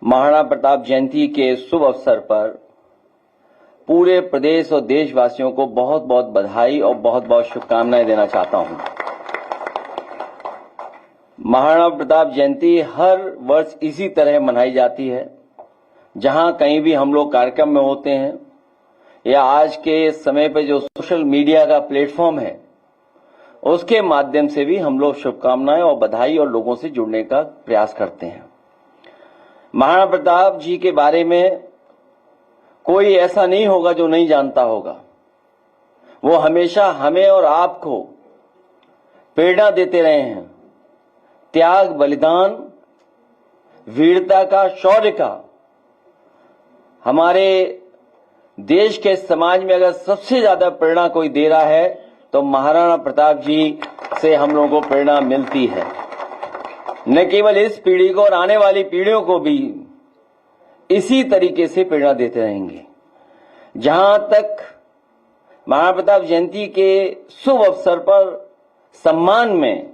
महाराणा प्रताप जयंती के शुभ अवसर पर पूरे प्रदेश और देशवासियों को बहुत बहुत बधाई और बहुत बहुत शुभकामनाएं देना चाहता हूं। महाराणा प्रताप जयंती हर वर्ष इसी तरह मनाई जाती है। जहां कहीं भी हम लोग कार्यक्रम में होते हैं या आज के समय पे जो सोशल मीडिया का प्लेटफॉर्म है उसके माध्यम से भी हम लोग शुभकामनाएं और बधाई और लोगों से जुड़ने का प्रयास करते हैं। महाराणा प्रताप जी के बारे में कोई ऐसा नहीं होगा जो नहीं जानता होगा। वो हमेशा हमें और आपको प्रेरणा देते रहे हैं। त्याग, बलिदान, वीरता का, शौर्य का। हमारे देश के समाज में अगर सबसे ज्यादा प्रेरणा कोई दे रहा है तो महाराणा प्रताप जी से हम लोगों को प्रेरणा मिलती है। न केवल इस पीढ़ी को और आने वाली पीढ़ियों को भी इसी तरीके से प्रेरणा देते रहेंगे। जहां तक महाराणा प्रताप जयंती के शुभ अवसर पर सम्मान में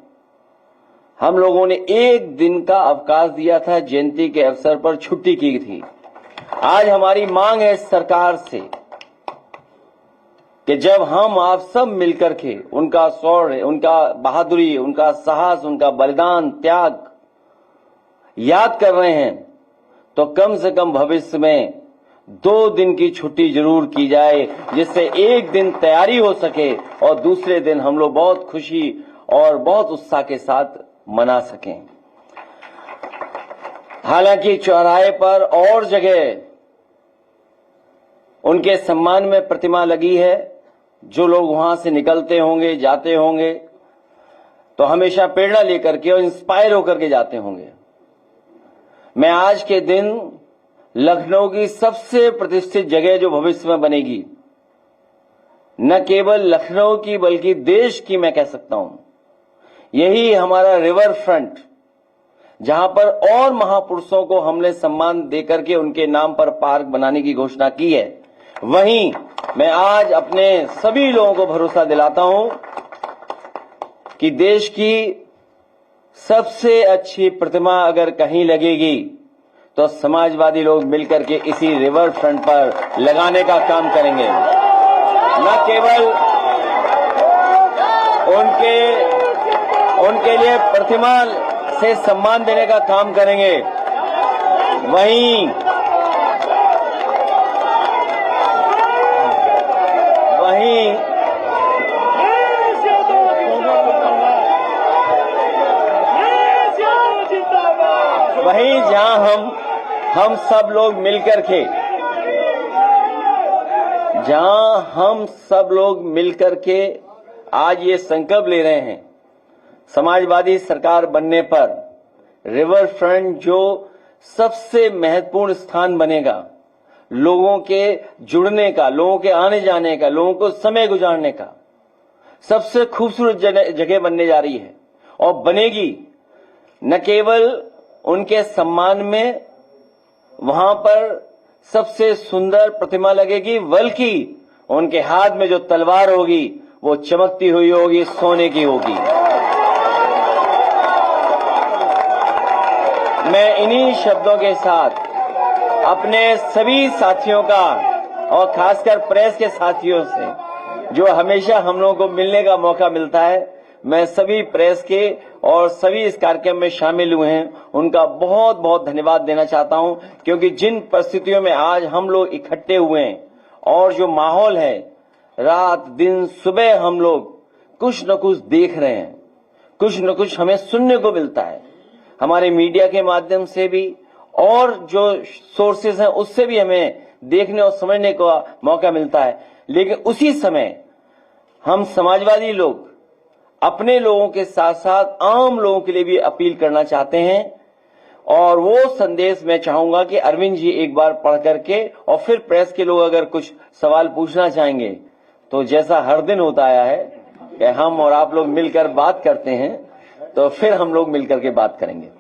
हम लोगों ने एक दिन का अवकाश दिया था, जयंती के अवसर पर छुट्टी की थी। आज हमारी मांग है सरकार से कि जब हम आप सब मिलकर के उनका शौर्य, उनका बहादुरी, उनका साहस, उनका बलिदान, त्याग याद कर रहे हैं तो कम से कम भविष्य में 2 दिन की छुट्टी जरूर की जाए, जिससे एक दिन तैयारी हो सके और दूसरे दिन हम लोग बहुत खुशी और बहुत उत्साह के साथ मना सकें। हालांकि चौराहे पर और जगह उनके सम्मान में प्रतिमा लगी है। जो लोग वहां से निकलते होंगे, जाते होंगे तो हमेशा प्रेरणा लेकर के और इंस्पायर होकर के जाते होंगे। मैं आज के दिन लखनऊ की सबसे प्रतिष्ठित जगह जो भविष्य में बनेगी, न केवल लखनऊ की बल्कि देश की मैं कह सकता हूं, यही हमारा रिवर फ्रंट, जहां पर और महापुरुषों को हमने सम्मान देकर के उनके नाम पर पार्क बनाने की घोषणा की है। वहीं मैं आज अपने सभी लोगों को भरोसा दिलाता हूं कि देश की सबसे अच्छी प्रतिमा अगर कहीं लगेगी तो समाजवादी लोग मिलकर के इसी रिवर फ्रंट पर लगाने का काम करेंगे। न केवल उनके लिए प्रतिमा से सम्मान देने का काम करेंगे, वहीं जहां हम सब लोग मिलकर के आज ये संकल्प ले रहे हैं, समाजवादी सरकार बनने पर रिवर फ्रंट जो सबसे महत्वपूर्ण स्थान बनेगा, लोगों के जुड़ने का, लोगों के आने जाने का, लोगों को समय गुजारने का सबसे खूबसूरत जगह बनने जा रही है और बनेगी। न केवल उनके सम्मान में वहां पर सबसे सुंदर प्रतिमा लगेगी, बल्कि उनके हाथ में जो तलवार होगी वो चमकती हुई होगी, सोने की होगी। मैं इन्हीं शब्दों के साथ अपने सभी साथियों का और खासकर प्रेस के साथियों से जो हमेशा हम लोगों को मिलने का मौका मिलता है, मैं सभी प्रेस के और सभी इस कार्यक्रम में शामिल हुए हैं उनका बहुत बहुत धन्यवाद देना चाहता हूं, क्योंकि जिन परिस्थितियों में आज हम लोग इकट्ठे हुए हैं और जो माहौल है, रात दिन सुबह हम लोग कुछ न कुछ देख रहे हैं, कुछ न कुछ हमें सुनने को मिलता है, हमारे मीडिया के माध्यम से भी और जो सोर्सेज हैं उससे भी हमें देखने और समझने का मौका मिलता है। लेकिन उसी समय हम समाजवादी लोग अपने लोगों के साथ साथ आम लोगों के लिए भी अपील करना चाहते हैं और वो संदेश मैं चाहूंगा कि अरविंद जी एक बार पढ़ करके और फिर प्रेस के लोग अगर कुछ सवाल पूछना चाहेंगे तो जैसा हर दिन होता आया है कि हम और आप लोग मिलकर बात करते हैं, तो फिर हम लोग मिलकर के बात करेंगे।